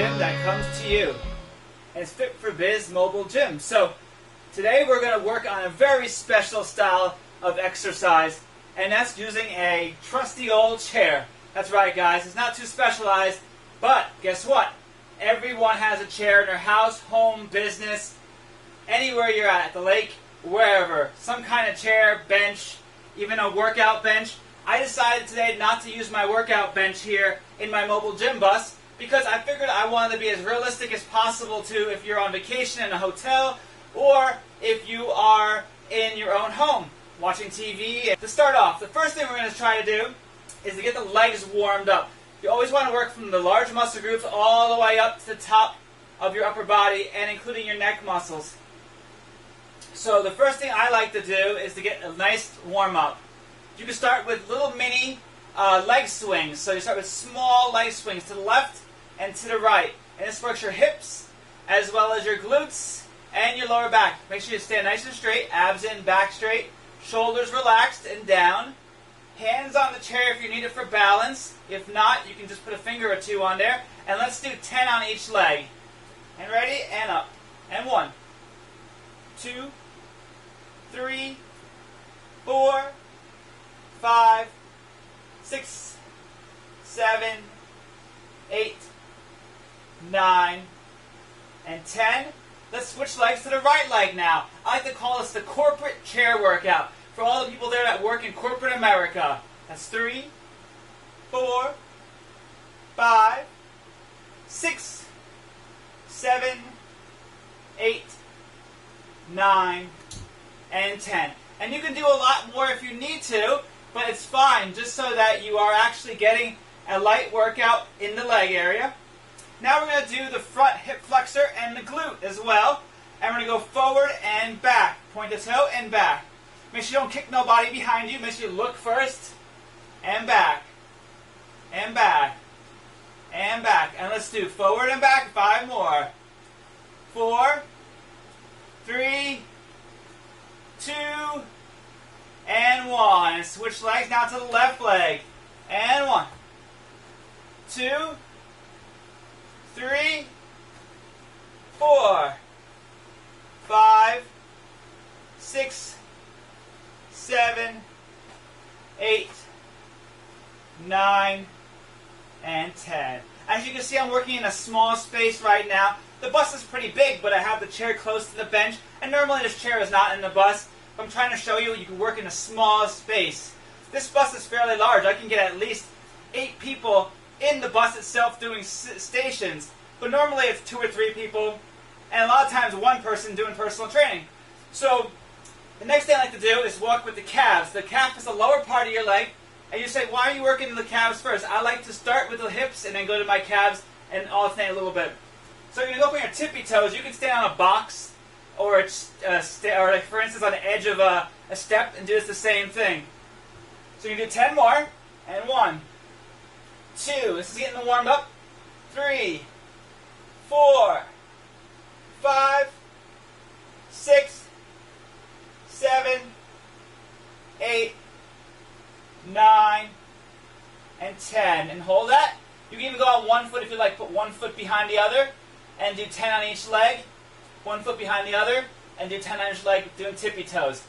gym that comes to you. And it's Fit for Biz Mobile Gym. So today we're going to work on a very special style of exercise, and that's using a trusty old chair. That's right, guys. It's not too specialized, but guess what? Everyone has a chair in their house, home, business, anywhere you're at the lake, wherever. Some kind of chair, bench, even a workout bench. I decided today not to use my workout bench here in my mobile gym bus because I figured I wanted to be as realistic as possible to if you're on vacation in a hotel or if you are in your own home watching TV. To start off, the first thing we're going to try to do is to get the legs warmed up. You always want to work from the large muscle groups all the way up to the top of your upper body and including your neck muscles. So the first thing I like to do is to get a nice warm up. You can start with little mini leg swings. So you start with small leg swings to the left and to the right. And this works your hips as well as your glutes and your lower back. Make sure you stand nice and straight, abs in, back straight, shoulders relaxed and down. Hands on the chair if you need it for balance. If not, you can just put a finger or two on there. And let's do 10 on each leg. And ready? And up. And 1, 2, 3, 4, 5, 6, 7, 8, 9, and 10. Let's switch legs to the right leg now. I like to call this the corporate chair workout. For all the people there that work in corporate America. That's 3, 4, 5, 6, 7, 8, 9, and 10. And you can do a lot more if you need to, but it's fine just so that you are actually getting a light workout in the leg area. Now we're going to do the front hip flexor and the glute as well. And we're going to go forward and back. Point the toe and back. Make sure you don't kick nobody behind you. Make sure you look first. And back. And back. And back. And let's do forward and back. 5 more. 4, 3, 2, and 1. And switch legs now to the left leg. And 1, 2, 3, 4, 5, 6, 7, 8, 9, and 10. As you can see, I'm working in a small space right now. The bus is pretty big, but I have the chair close to the bench. And normally this chair is not in the bus. I'm trying to show you can work in a small space. This bus is fairly large. I can get at least 8 people in the bus itself doing stations. But normally it's 2 or 3 people, and a lot of times 1 person doing personal training. So the next thing I like to do is walk with the calves. The calf is the lower part of your leg. And you say, why are you working the calves first? I like to start with the hips and then go to my calves and alternate a little bit. So you're going to go for your tippy toes. You can stand on a box or like for instance on the edge of a step and do this the same thing. So you can do 10 more. And 1, 2. This is getting the warm up. 3, 4, 5, 6, 7, 8, 9, and 10. And hold that. You can even go on 1 foot if you like. Put 1 foot behind the other and do 10 on each leg. 1 foot behind the other and do 10 on each leg doing tippy toes.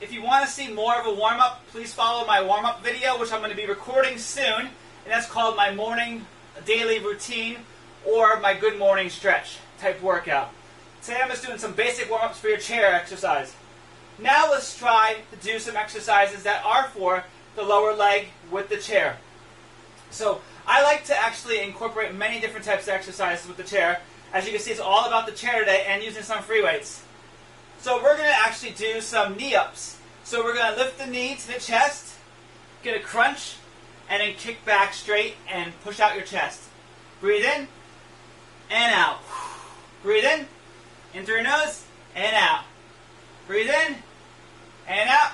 If you want to see more of a warm-up, please follow my warm-up video, which I'm going to be recording soon. And that's called my morning daily routine or my good morning stretch type workout. Today I'm just doing some basic warm-ups for your chair exercise. Now let's try to do some exercises that are for the lower leg with the chair. So I like to actually incorporate many different types of exercises with the chair. As you can see, it's all about the chair today and using some free weights. So we're going to actually do some knee-ups. So we're going to lift the knee to the chest, get a crunch, and then kick back straight and push out your chest. Breathe in and out. Breathe in through your nose, and out. Breathe in and out.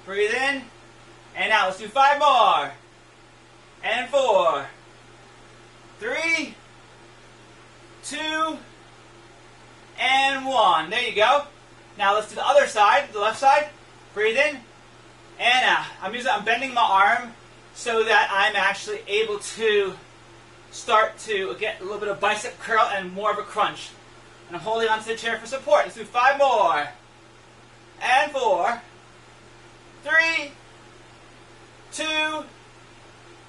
Breathe in and out. Let's do 5 more. And 4, 3, 2, and 1. There you go. Now let's do the other side, the left side. Breathe in and out. I'm bending my arm so that I'm actually able to start to get a little bit of bicep curl and more of a crunch. And I'm holding onto the chair for support. Let's do 5 more. And 4, 3, 2,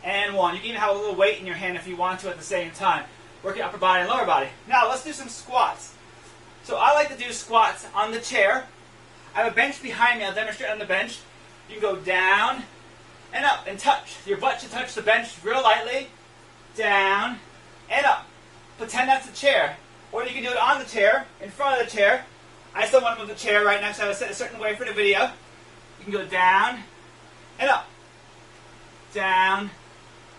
and 1. You can even have a little weight in your hand if you want to at the same time. Working upper body and lower body. Now let's do some squats. So I like to do squats on the chair. I have a bench behind me. I'll demonstrate on the bench. You can go down and up and touch. Your butt should touch the bench real lightly. Down and up. Pretend that's a chair. Or you can do it on the chair, in front of the chair. I still want to move the chair right next to it. I set a certain way for the video. You can go down and up. Down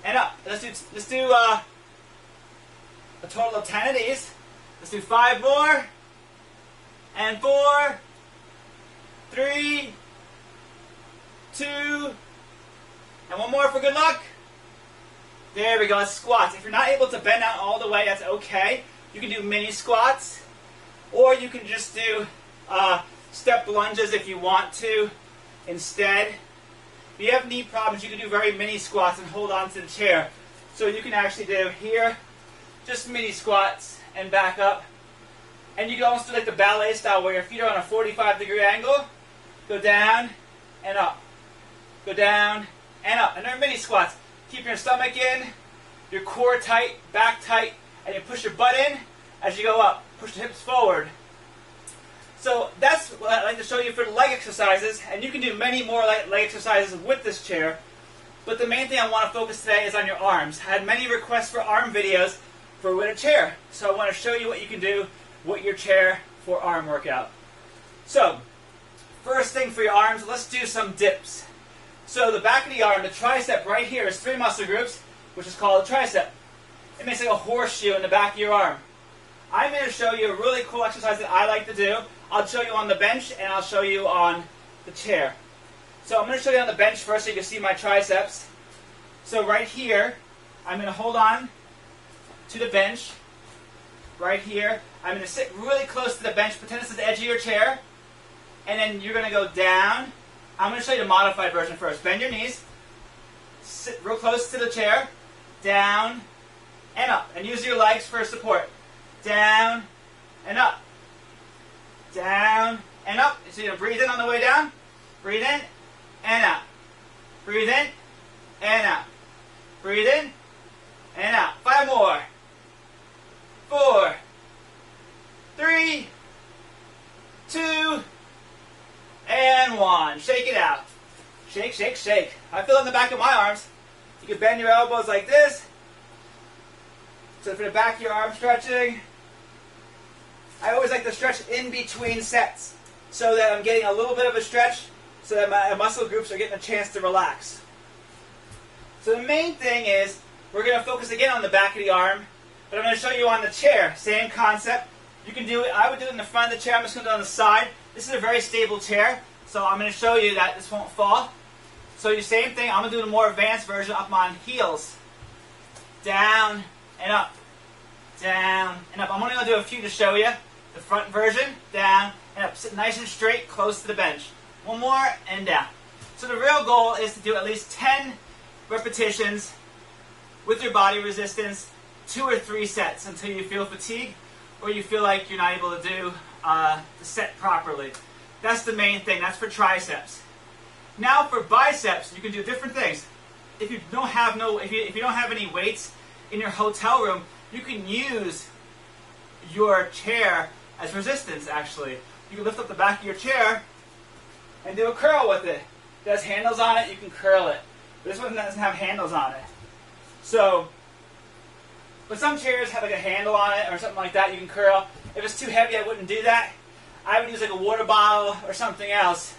and up. Let's do a total of 10 of these. Let's do 5 more. And 4, 3, 2, and 1 more for good luck. There we go, that's squats. If you're not able to bend out all the way, that's okay. You can do mini squats, or you can just do step lunges if you want to instead. If you have knee problems, you can do very mini squats and hold on to the chair. So you can actually do here, just mini squats and back up. And you can almost do like the ballet style where your feet are on a 45-degree angle. Go down and up. Go down and up. And they're mini squats. Keep your stomach in, your core tight, back tight, and you push your butt in as you go up. Push the hips forward. So that's what I'd like to show you for leg exercises. And you can do many more leg exercises with this chair. But the main thing I want to focus today is on your arms. I had many requests for arm videos for with a chair. So I want to show you what you can do with your chair for arm workout. So, first thing for your arms, let's do some dips. So the back of the arm, the tricep right here is 3 muscle groups, which is called a tricep. It makes like a horseshoe in the back of your arm. I'm going to show you a really cool exercise that I like to do. I'll show you on the bench and I'll show you on the chair. So I'm going to show you on the bench first so you can see my triceps. So right here, I'm going to hold on to the bench. Right here, I'm going to sit really close to the bench. Pretend this is the edge of your chair. And then you're going to go down. I'm going to show you the modified version first. Bend your knees. Sit real close to the chair. Down and up. And use your legs for support. Down and up. Down and up. So you're going to breathe in on the way down. Breathe in and out. Breathe in and out. Breathe in and out. 5 more. 4, 3, 2, and 1. Shake it out. Shake, shake, shake. I feel it in the back of my arms. You can bend your elbows like this. So for the back of your arm stretching, I always like to stretch in between sets so that I'm getting a little bit of a stretch so that my muscle groups are getting a chance to relax. So the main thing is we're going to focus again on the back of the arm. But I'm going to show you on the chair. Same concept. You can do it. I would do it in the front of the chair. I'm just going to do it on the side. This is a very stable chair. So I'm going to show you that this won't fall. So the same thing. I'm going to do the more advanced version up on heels. Down and up. Down and up. I'm only going to do a few to show you. The front version. Down and up. Sit nice and straight, close to the bench. 1 more and down. So the real goal is to do at least 10 repetitions with your body resistance. 2 or 3 sets until you feel fatigued or you feel like you're not able to do the set properly. That's the main thing. That's for triceps. Now for biceps, you can do different things. If you don't have any weights in your hotel room, you can use your chair as resistance. Actually, you can lift up the back of your chair and do a curl with it. If it has handles on it, you can curl it. But this one doesn't have handles on it. But some chairs have like a handle on it or something like that you can curl. If it's too heavy, I wouldn't do that. I would use like a water bottle or something else.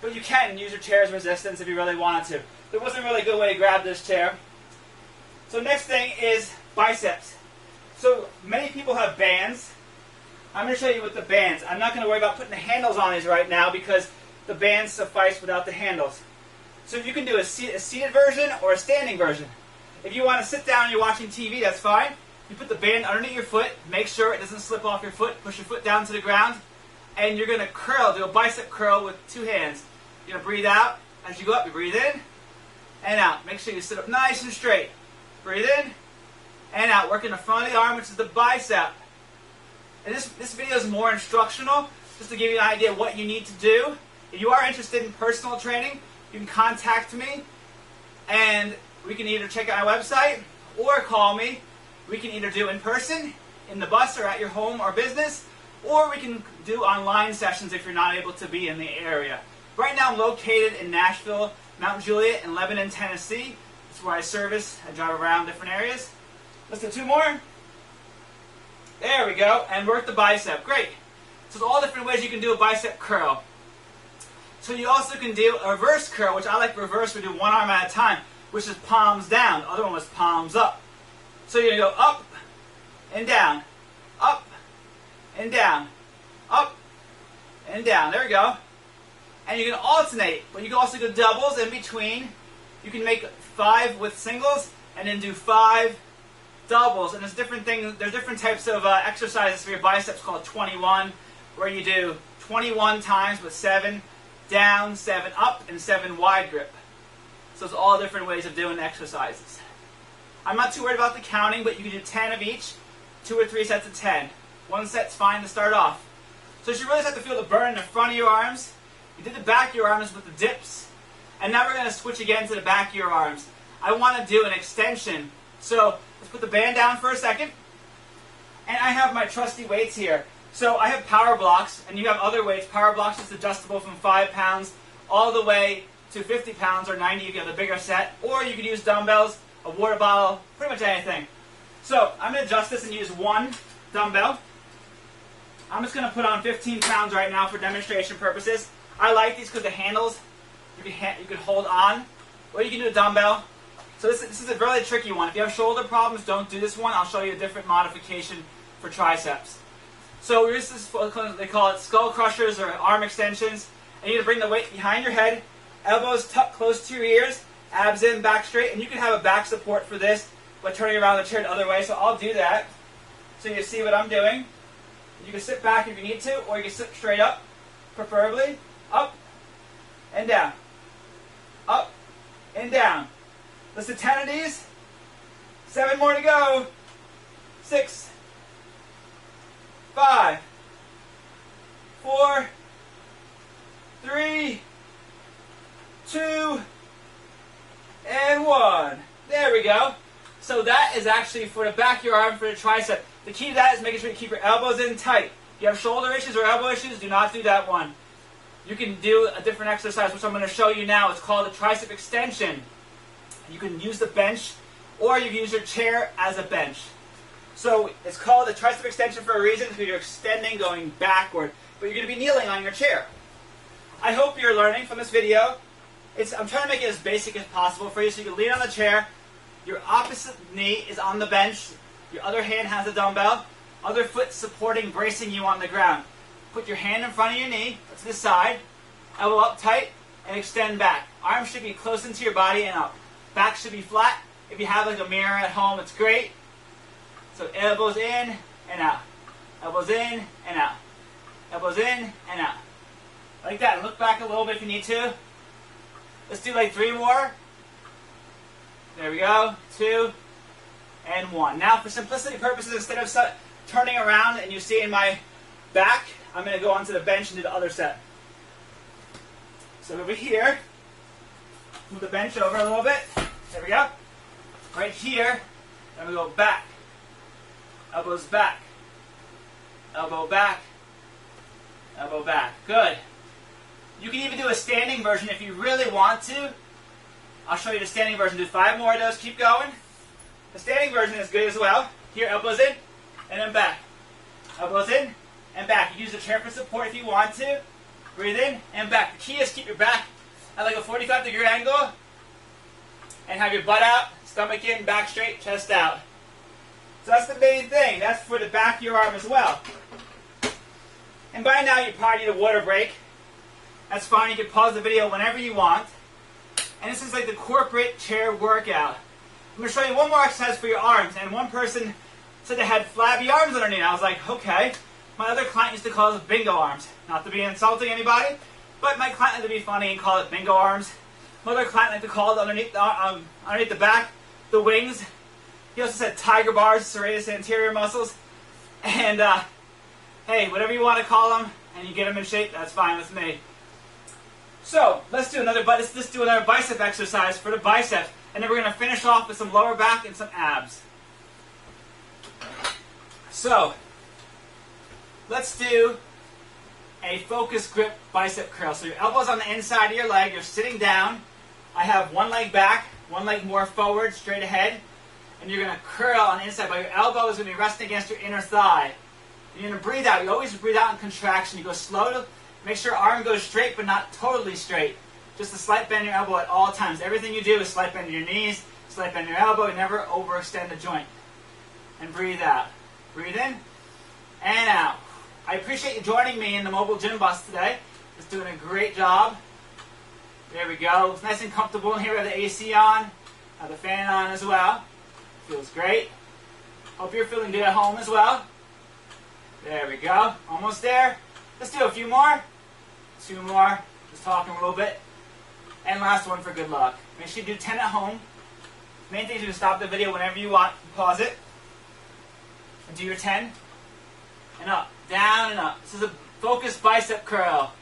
But you can use your chair as resistance if you really wanted to. There wasn't a really good way to grab this chair. So next thing is biceps. So many people have bands. I'm going to show you with the bands. I'm not going to worry about putting the handles on these right now because the bands suffice without the handles. So you can do a seated version or a standing version. If you want to sit down and you're watching TV, that's fine. You put the band underneath your foot, make sure it doesn't slip off your foot, push your foot down to the ground, and you're going to curl, do a bicep curl with 2 hands. You're going to breathe out. As you go up, you breathe in and out. Make sure you sit up nice and straight. Breathe in and out. Working the front of the arm, which is the bicep. And this video is more instructional, just to give you an idea of what you need to do. If you are interested in personal training, you can contact me, and we can either check out my website or call me. We can either do in person, in the bus, or at your home or business, or we can do online sessions if you're not able to be in the area. Right now I'm located in Nashville, Mount Juliet, and Lebanon, Tennessee. That's where I service. I drive around different areas. Let's do 2 more. There we go. And work the bicep. Great. So there's all different ways you can do a bicep curl. So you also can do a reverse curl, which I like reverse. We do one arm at a time, which is palms down. The other one was palms up. So you're going to go up and down, up and down, up and down. There we go. And you can alternate, but you can also do doubles in between. You can make 5 with singles and then do 5 doubles. And there's different things. There's different types of exercises for your biceps called 21, where you do 21 times with 7 down, 7 up, and 7 wide grip. So it's all different ways of doing exercises. I'm not too worried about the counting, but you can do 10 of each, 2 or 3 sets of 10. 1 set's fine to start off. So you really have to feel the burn in the front of your arms. You did the back of your arms with the dips. And now we're going to switch again to the back of your arms. I want to do an extension. So let's put the band down for a second. And I have my trusty weights here. So I have power blocks, and you have other weights. Power blocks is adjustable from 5 pounds all the way to 50 pounds or 90 if you have the bigger set. Or you could use dumbbells, a water bottle, pretty much anything. So I'm going to adjust this and use 1 dumbbell. I'm just going to put on 15 pounds right now for demonstration purposes. I like these because the handles, you can hold on, or you can do a dumbbell. So this is a really tricky one. If you have shoulder problems, don't do this one. I'll show you a different modification for triceps. So this is, they call it skull crushers or arm extensions. And you need to bring the weight behind your head, elbows tucked close to your ears, abs in, back straight, and you can have a back support for this by turning around the chair the other way. So I'll do that so you see what I'm doing. You can sit back if you need to, or you can sit straight up, preferably. Up and down. Up and down. Let's do 10 of these. 7 more to go. 6, 5, 4, 3, 2, and 1. There we go. So that is actually for the back of your arm for the tricep. The key to that is making sure you keep your elbows in tight. If you have shoulder issues or elbow issues, do not do that one. You can do a different exercise, which I'm going to show you now. It's called a tricep extension. You can use the bench, or you can use your chair as a bench. So it's called a tricep extension for a reason, because you're extending, going backward, but you're going to be kneeling on your chair. I hope you're learning from this video. I'm trying to make it as basic as possible for you, so you can lean on the chair. Your opposite knee is on the bench. Your other hand has a dumbbell. Other foot supporting, bracing you on the ground. Put your hand in front of your knee, to the side, elbow up tight, and extend back. Arms should be close into your body and up. Back should be flat. If you have like a mirror at home, it's great. So elbows in and out. Elbows in and out. Elbows in and out. Like that. And look back a little bit if you need to. Let's do like 3 more. There we go. 2 and 1. Now for simplicity purposes, instead of turning around and you see in my back, I'm going to go onto the bench and do the other set. So over here, move the bench over a little bit. There we go. Right here, then we go back. Elbows back. Elbow back. Elbow back. Good. You can even do a standing version if you really want to. I'll show you the standing version. Do 5 more of those. Keep going. The standing version is good as well. Here, elbows in, and then back. Elbows in, and back. You can use the chair for support if you want to. Breathe in and back. The key is keep your back at like a 45-degree angle and have your butt out, stomach in, back straight, chest out. So that's the main thing. That's for the back of your arm as well. And by now you probably need a water break. That's fine. You can pause the video whenever you want. And this is like the corporate chair workout. I'm going to show you one more exercise for your arms. And one person said they had flabby arms underneath. I was like, okay. My other client used to call those bingo arms. Not to be insulting anybody, but my client liked to be funny and call it bingo arms. My other client liked to call it underneath the back, the wings. He also said tiger bars, serratus anterior muscles. And hey, whatever you want to call them, and you get them in shape, that's fine with me. So let's do another bicep exercise for the bicep, and then we're going to finish off with some lower back and some abs. So let's do a focus grip bicep curl. So your elbow's on the inside of your leg, you're sitting down. I have one leg back, one leg more forward, straight ahead, and you're going to curl on the inside, but your elbow is going to be resting against your inner thigh. And you're going to breathe out. You always breathe out in contraction. You go slow to make sure arm goes straight, but not totally straight. Just a slight bend in your elbow at all times. Everything you do is slight bend in your knees, slight bend in your elbow. You never overextend the joint. And breathe out. Breathe in and out. I appreciate you joining me in the mobile gym bus today. It's doing a great job. There we go. It's nice and comfortable in here. We have the AC on, have the fan on as well. Feels great. Hope you're feeling good at home as well. There we go. Almost there. Let's do a few more. 2 more. Just talking a little bit. And last one for good luck. Make sure you do 10 at home. Main thing is you can stop the video whenever you want. Pause it. And do your 10. And up. Down and up. This is a focused bicep curl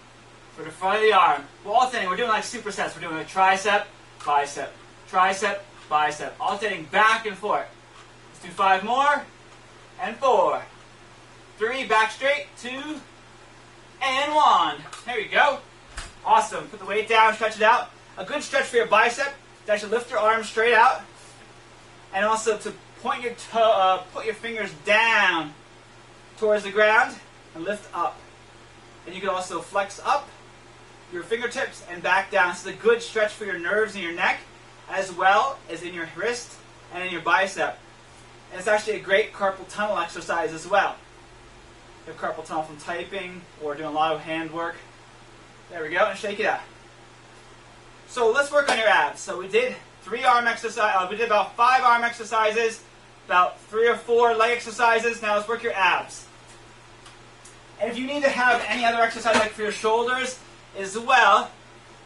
for the front of the arm. We're alternating. We're doing like supersets. We're doing a tricep, bicep, tricep, bicep. Alternating back and forth. Let's do 5 more. And 4. 3. Back straight. 2. And 1. There you go. Awesome. Put the weight down. Stretch it out. A good stretch for your bicep to actually lift your arms straight out. And also to point your put your fingers down towards the ground and lift up. And you can also flex up your fingertips and back down. This is a good stretch for your nerves in your neck as well as in your wrist and in your bicep. And it's actually a great carpal tunnel exercise as well. You have carpal tunnel from typing or doing a lot of hand work. There we go, and shake it out. So let's work on your abs. So we did 3 arm exercises. We did about 5 arm exercises, about 3 or 4 leg exercises. Now let's work your abs. And if you need to have any other exercise like for your shoulders as well,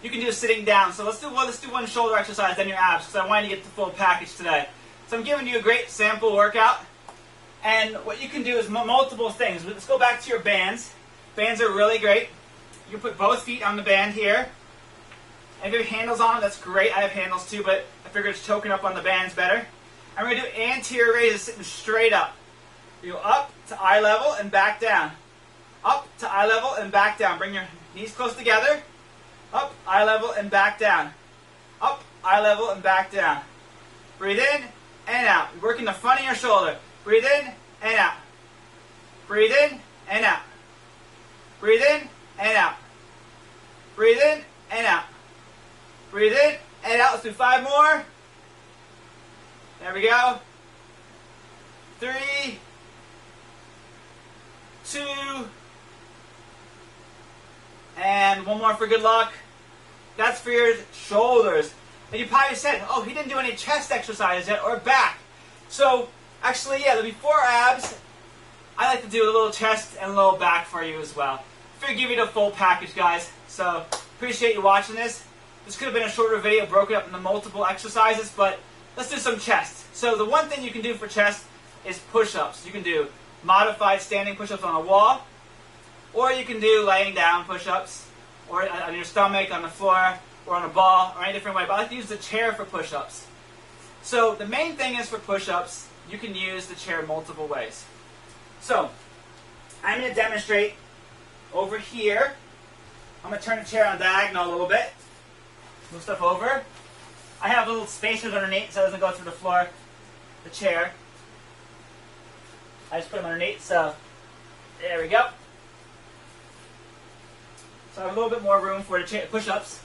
you can do sitting down. So let's do one shoulder exercise, then your abs, because I want you to get the full package today. So I'm giving you a great sample workout. And what you can do is multiple things. Let's go back to your bands. Bands are really great. You can put both feet on the band here. And if you have handles on it, that's great. I have handles too, but I figured choking up on the band's better. And we're going to do anterior raises sitting straight up. You go up to eye level and back down. Up to eye level and back down. Bring your knees close together. Up, eye level and back down. Up, eye level and back down. Breathe in and out. You're working the front of your shoulder. Breathe in and out. Breathe in and out. Breathe in and out. Breathe in and out. Breathe in and out. Let's do 5 more. There we go. 3, 2, and 1 more for good luck. That's for your shoulders. And you probably said, oh, he didn't do any chest exercises yet or back. So actually, yeah, there'll be 4 abs. I like to do a little chest and a little back for you as well. Figure give you the full package, guys. So appreciate you watching this. This could have been a shorter video broken up into multiple exercises, but let's do some chest. So the one thing you can do for chest is push-ups. You can do modified standing push-ups on a wall, or you can do laying down push-ups, or on your stomach, on the floor, or on a ball, or any different way. But I like to use the chair for push-ups. So the main thing is for push-ups, you can use the chair multiple ways. So I'm going to demonstrate over here. I'm going to turn the chair on diagonal a little bit. Move stuff over. I have little spacers underneath so it doesn't go through the floor, the chair. I just put them underneath, so there we go. So I have a little bit more room for the push-ups.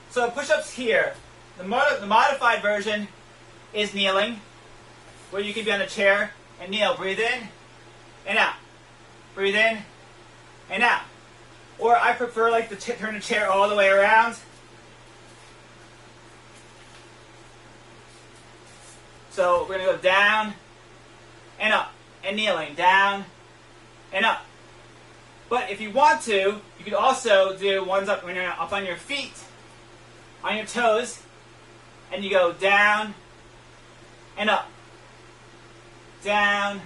So push-ups here. The modified version is kneeling, where you can be on a chair and kneel. Breathe in and out. Breathe in and out. Or I prefer like to turn the chair all the way around. So we're going to go down and up and kneeling, down and up. But if you want to, you could also do ones up when you're up on your feet, on your toes, and you go down and up, down,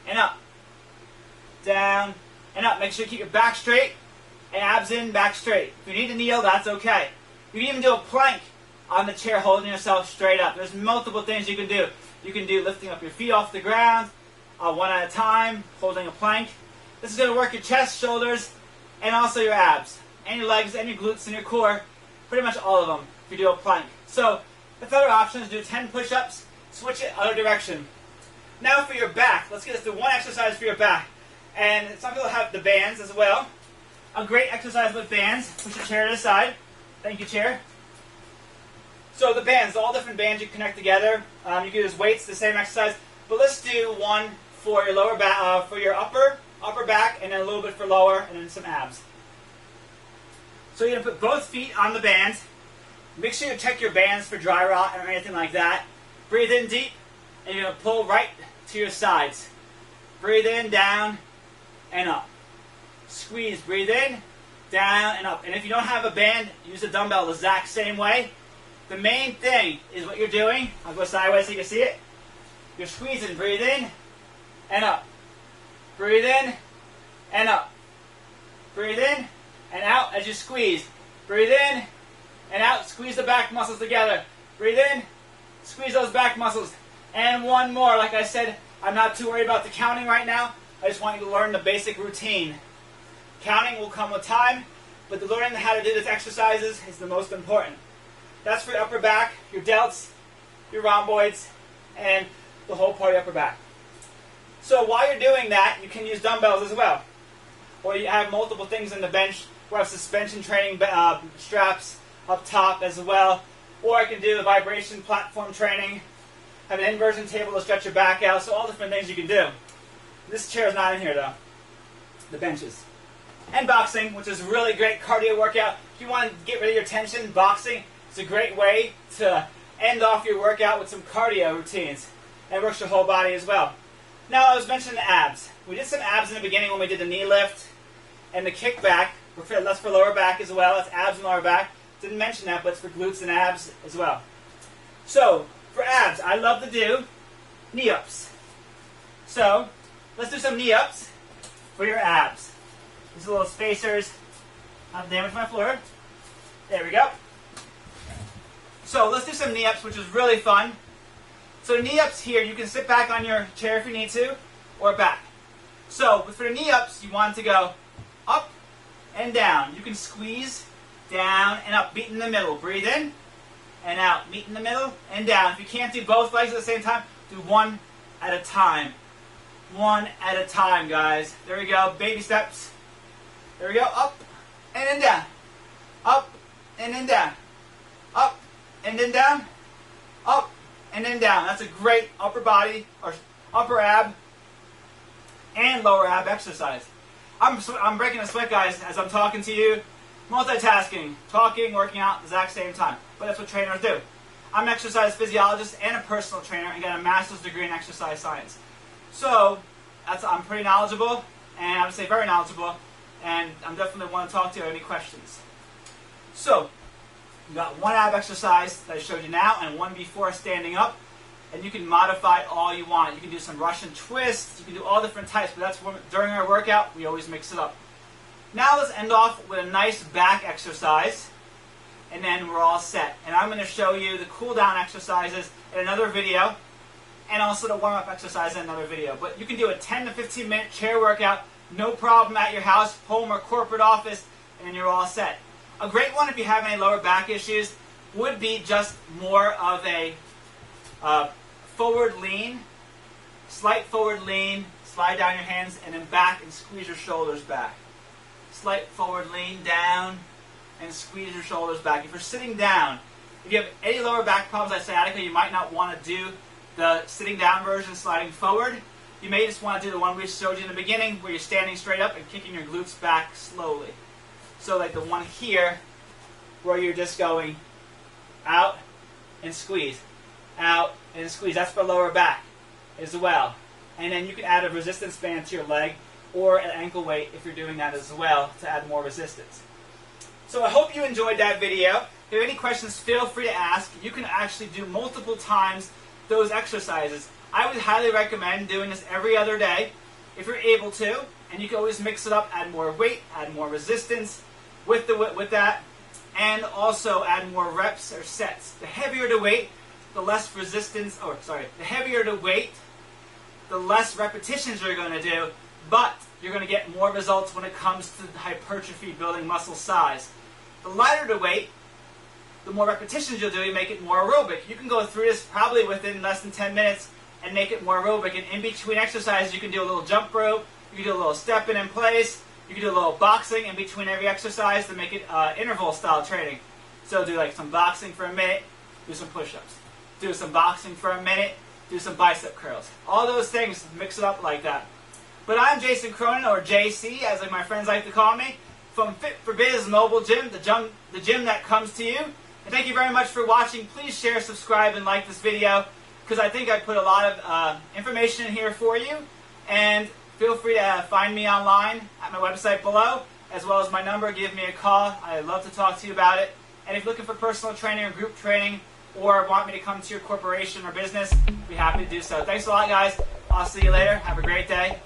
and up. Down, and up. Make sure you keep your back straight, and abs in, back straight. If you need to kneel, that's okay. You can even do a plank on the chair holding yourself straight up. There's multiple things you can do. You can do lifting up your feet off the ground, one at a time, holding a plank. This is going to work your chest, shoulders, and also your abs, and your legs, and your glutes, and your core. Pretty much all of them if you do a plank. So, the other option is do 10 push-ups, switch it other direction. Now for your back, let's get this to one exercise for your back. And some people have the bands as well. A great exercise with bands. Push your chair to the side. Thank you, chair. So the bands, all different bands you connect together. You can use weights, the same exercise. But let's do one for your lower back, for your upper back, and then a little bit for lower, and then some abs. So you're gonna put both feet on the band. Make sure you check your bands for dry rot or anything like that. Breathe in deep, and you're gonna pull right to your sides. Breathe in, down, and up. Squeeze, breathe in, down, and up. And if you don't have a band, use a dumbbell the exact same way. The main thing is what you're doing. I'll go sideways so you can see it. You're squeezing, breathe in, and up. Breathe in, and up. Breathe in, and out as you squeeze. Breathe in, and out. Squeeze the back muscles together. Breathe in, squeeze those back muscles. And one more. Like I said, I'm not too worried about the counting right now. I just want you to learn the basic routine. Counting will come with time, but learning how to do these exercises is the most important. That's for your upper back, your delts, your rhomboids, and the whole part of your upper back. So while you're doing that, you can use dumbbells as well. Or you have multiple things in the bench. We have suspension training straps up top as well. Or I can do the vibration platform training. Have an inversion table to stretch your back out. So all different things you can do. This chair is not in here though. The benches. And boxing, which is a really great cardio workout. If you want to get rid of your tension, boxing is a great way to end off your workout with some cardio routines. And it works your whole body as well. Now I was mentioning the abs. We did some abs in the beginning when we did the knee lift and the kickback. That's for lower back as well. That's abs and lower back. Didn't mention that, but it's for glutes and abs as well. So, for abs, I love to do knee ups. So, let's do some knee ups for your abs. These little spacers. I've damaged my floor. There we go. So, let's do some knee ups, which is really fun. So, knee ups here, you can sit back on your chair if you need to, or back. So, for the knee ups, you want to go up and down. You can squeeze down and up, meet in the middle. Breathe in and out, meet in the middle and down. If you can't do both legs at the same time, do one at a time. One at a time, guys. There we go, baby steps. There we go, up and then down. Up and then down. Up and then down. Up and then down. That's a great upper body, or upper ab and lower ab exercise. I'm breaking a sweat, guys, as I'm talking to you. Multitasking, talking, working out at the exact same time. But that's what trainers do. I'm an exercise physiologist and a personal trainer and got a master's degree in exercise science. So, I'm pretty knowledgeable, and I would say very knowledgeable, and I'm definitely want to talk to you about any questions. So, you got one ab exercise that I showed you now and one before standing up, and you can modify all you want. You can do some Russian twists, you can do all different types, but that's when, during our workout, we always mix it up. Now let's end off with a nice back exercise, and then we're all set. And I'm going to show you the cool down exercises in another video, and also the warm-up exercise in another video. But you can do a 10 to 15 minute chair workout, no problem, at your house, home, or corporate office, and then you're all set. A great one if you have any lower back issues would be just more of a forward lean, slight forward lean, slide down your hands, and then back and squeeze your shoulders back. Slight forward lean down and squeeze your shoulders back. If you're sitting down, if you have any lower back problems like sciatica, you might not want to do the sitting down version, sliding forward. You may just want to do the one we showed you in the beginning where you're standing straight up and kicking your glutes back slowly. So like the one here where you're just going out and squeeze, out and squeeze. That's for lower back as well. And then you can add a resistance band to your leg or an ankle weight if you're doing that as well to add more resistance. So I hope you enjoyed that video. If you have any questions, feel free to ask. You can actually do multiple times those exercises. I would highly recommend doing this every other day if you're able to, and you can always mix it up, add more weight, add more resistance with that, and also add more reps or sets. The heavier the weight, the less resistance, the heavier the weight, the less repetitions you're going to do, but you're going to get more results when it comes to hypertrophy, building muscle size. The lighter the weight, the more repetitions you'll do, you make it more aerobic. You can go through this probably within less than 10 minutes and make it more aerobic. And in between exercises, you can do a little jump rope, you can do a little stepping in place, you can do a little boxing in between every exercise to make it interval style training. So do like some boxing for a minute, do some push-ups. Do some boxing for a minute, do some bicep curls. All those things, mix it up like that. But I'm Jason Cronin, or JC, as my friends like to call me, from Fit for Biz Mobile Gym, the gym that comes to you. And thank you very much for watching. Please share, subscribe, and like this video, because I think I put a lot of information in here for you. And feel free to find me online at my website below, as well as my number. Give me a call. I'd love to talk to you about it. And if you're looking for personal training or group training, or want me to come to your corporation or business, I'd be happy to do so. Thanks a lot, guys. I'll see you later. Have a great day.